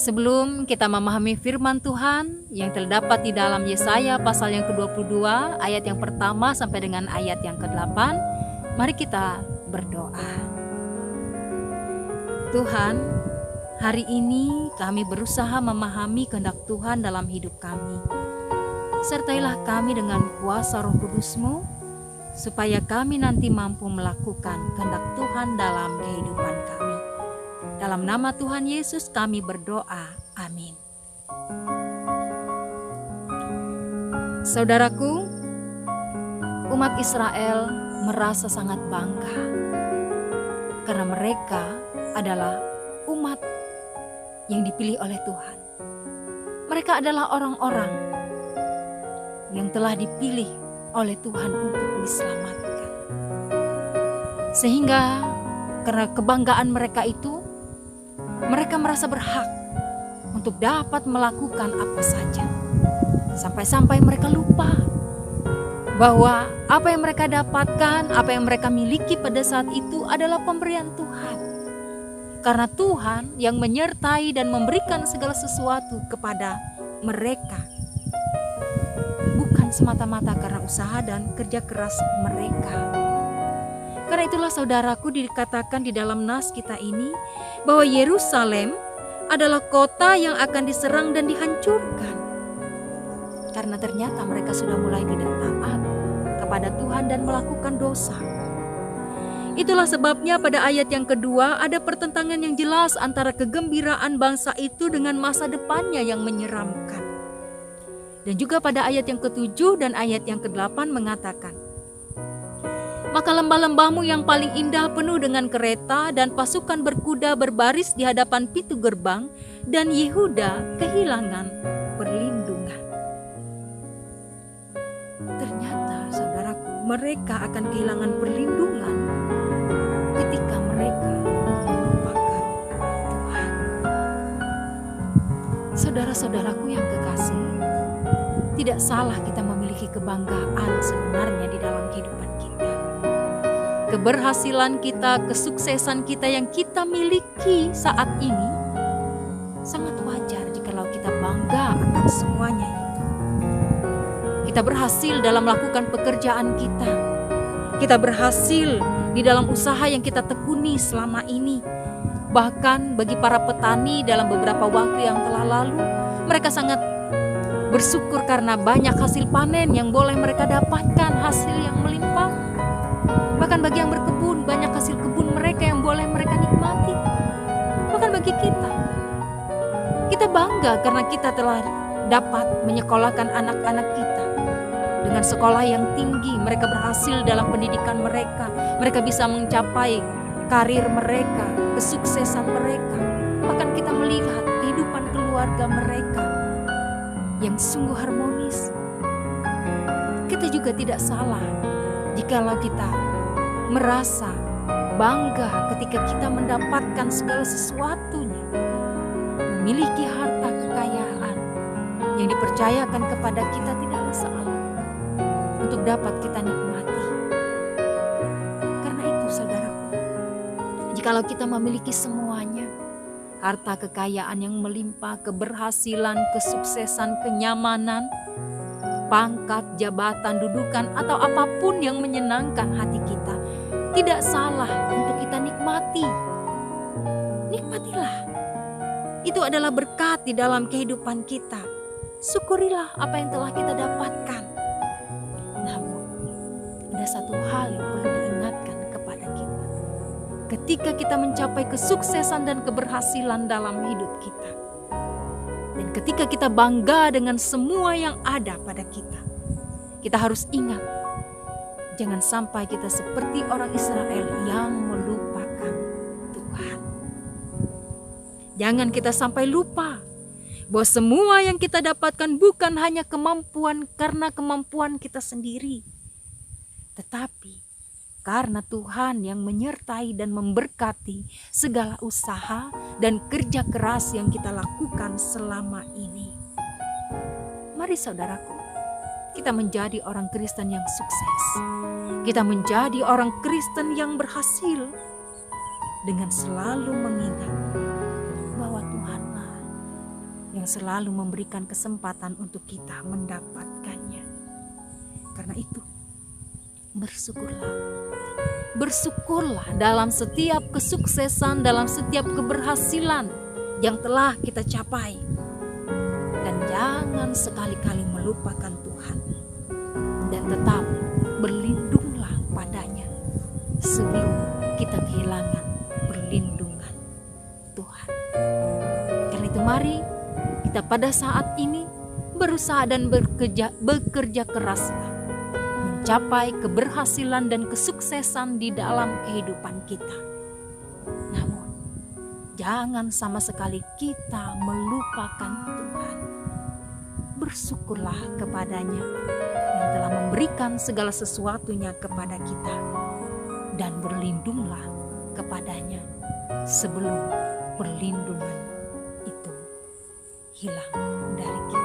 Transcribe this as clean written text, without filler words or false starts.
Sebelum kita memahami firman Tuhan yang terdapat di dalam Yesaya pasal yang ke-22 ayat yang pertama sampai dengan ayat yang ke-8, mari kita berdoa. Tuhan, hari ini kami berusaha memahami kehendak Tuhan dalam hidup kami. Sertailah kami dengan kuasa Roh Kudus-Mu, supaya kami nanti mampu melakukan kehendak Tuhan dalam kehidupan kami. Dalam nama Tuhan Yesus kami berdoa. Amin. Saudaraku, umat Israel merasa sangat bangga karena mereka adalah umat yang dipilih oleh Tuhan. Mereka adalah orang-orang yang telah dipilih oleh Tuhan untuk diselamatkan. Sehingga karena kebanggaan mereka itu, mereka merasa berhak untuk dapat melakukan apa saja. Sampai-sampai mereka lupa bahwa apa yang mereka dapatkan, apa yang mereka miliki pada saat itu adalah pemberian Tuhan. Karena Tuhan yang menyertai dan memberikan segala sesuatu kepada mereka. Bukan semata-mata karena usaha dan kerja keras mereka. Karena itulah saudaraku dikatakan di dalam nas kita ini bahwa Yerusalem adalah kota yang akan diserang dan dihancurkan. Karena ternyata mereka sudah mulai tidak taat kepada Tuhan dan melakukan dosa. Itulah sebabnya pada ayat yang kedua ada pertentangan yang jelas antara kegembiraan bangsa itu dengan masa depannya yang menyeramkan. Dan juga pada ayat yang ke-7 dan ayat yang ke-8 mengatakan, maka lembah-lembahmu yang paling indah penuh dengan kereta dan pasukan berkuda berbaris di hadapan pintu gerbang, dan Yehuda kehilangan perlindungan. Ternyata saudaraku, mereka akan kehilangan perlindungan ketika mereka melupakan Tuhan. Saudara-saudaraku yang kekasih, tidak salah kita memiliki kebanggaan sebenarnya di dalam kehidupan kita. Keberhasilan kita, kesuksesan kita yang kita miliki saat ini sangat wajar jikalau kita bangga akan semuanya itu. Kita berhasil dalam melakukan pekerjaan kita. Kita berhasil di dalam usaha yang kita tekuni selama ini. Bahkan bagi para petani dalam beberapa waktu yang telah lalu, mereka sangat bersyukur karena banyak hasil panen yang boleh mereka dapatkan, hasil yang melimpah. Bahkan bagi yang berkebun, banyak hasil kebun mereka yang boleh mereka nikmati. Bahkan bagi kita bangga karena kita telah dapat menyekolahkan anak-anak kita dengan sekolah yang tinggi. Mereka berhasil dalam pendidikan mereka. Mereka bisa mencapai karir mereka, kesuksesan mereka. Bahkan kita melihat kehidupan keluarga mereka yang sungguh harmonis. Kita juga tidak salah jikalau kita merasa bangga ketika kita mendapatkan segala sesuatunya, memiliki harta kekayaan yang dipercayakan kepada kita tidaklah salah untuk dapat kita nikmati. Karena itu saudaraku, jikalau kita memiliki semuanya, harta kekayaan yang melimpah, keberhasilan, kesuksesan, kenyamanan, pangkat, jabatan, dudukan, atau apapun yang menyenangkan hati kita, tidak salah untuk kita nikmati. Nikmatilah. Itu adalah berkat di dalam kehidupan kita. Syukurilah apa yang telah kita dapatkan. Namun, ada satu hal yang perlu diingatkan kepada kita. Ketika kita mencapai kesuksesan dan keberhasilan dalam hidup kita, dan ketika kita bangga dengan semua yang ada pada kita harus ingat, jangan sampai kita seperti orang Israel yang melupakan Tuhan. Jangan kita sampai lupa bahwa semua yang kita dapatkan bukan hanya kemampuan karena kemampuan kita sendiri, tetapi karena Tuhan yang menyertai dan memberkati segala usaha dan kerja keras yang kita lakukan selama ini. Mari saudaraku, kita menjadi orang Kristen yang sukses. Kita menjadi orang Kristen yang berhasil dengan selalu mengingat bahwa Tuhanlah yang selalu memberikan kesempatan untuk kita mendapatkannya. Karena itu, bersyukurlah. Bersyukurlah dalam setiap kesuksesan, dalam setiap keberhasilan yang telah kita capai. Dan jangan sekali-kali melupakan Tuhan. Dan tetap berlindunglah padanya sebelum kita kehilangan perlindungan Tuhan. Karena itu mari kita pada saat ini berusaha dan bekerja keraslah mencapai keberhasilan dan kesuksesan di dalam kehidupan kita. Namun jangan sama sekali kita melupakan Tuhan. Bersyukurlah kepadanya yang telah memberikan segala sesuatunya kepada kita, dan berlindunglah kepadanya sebelum perlindungan itu hilang dari kita.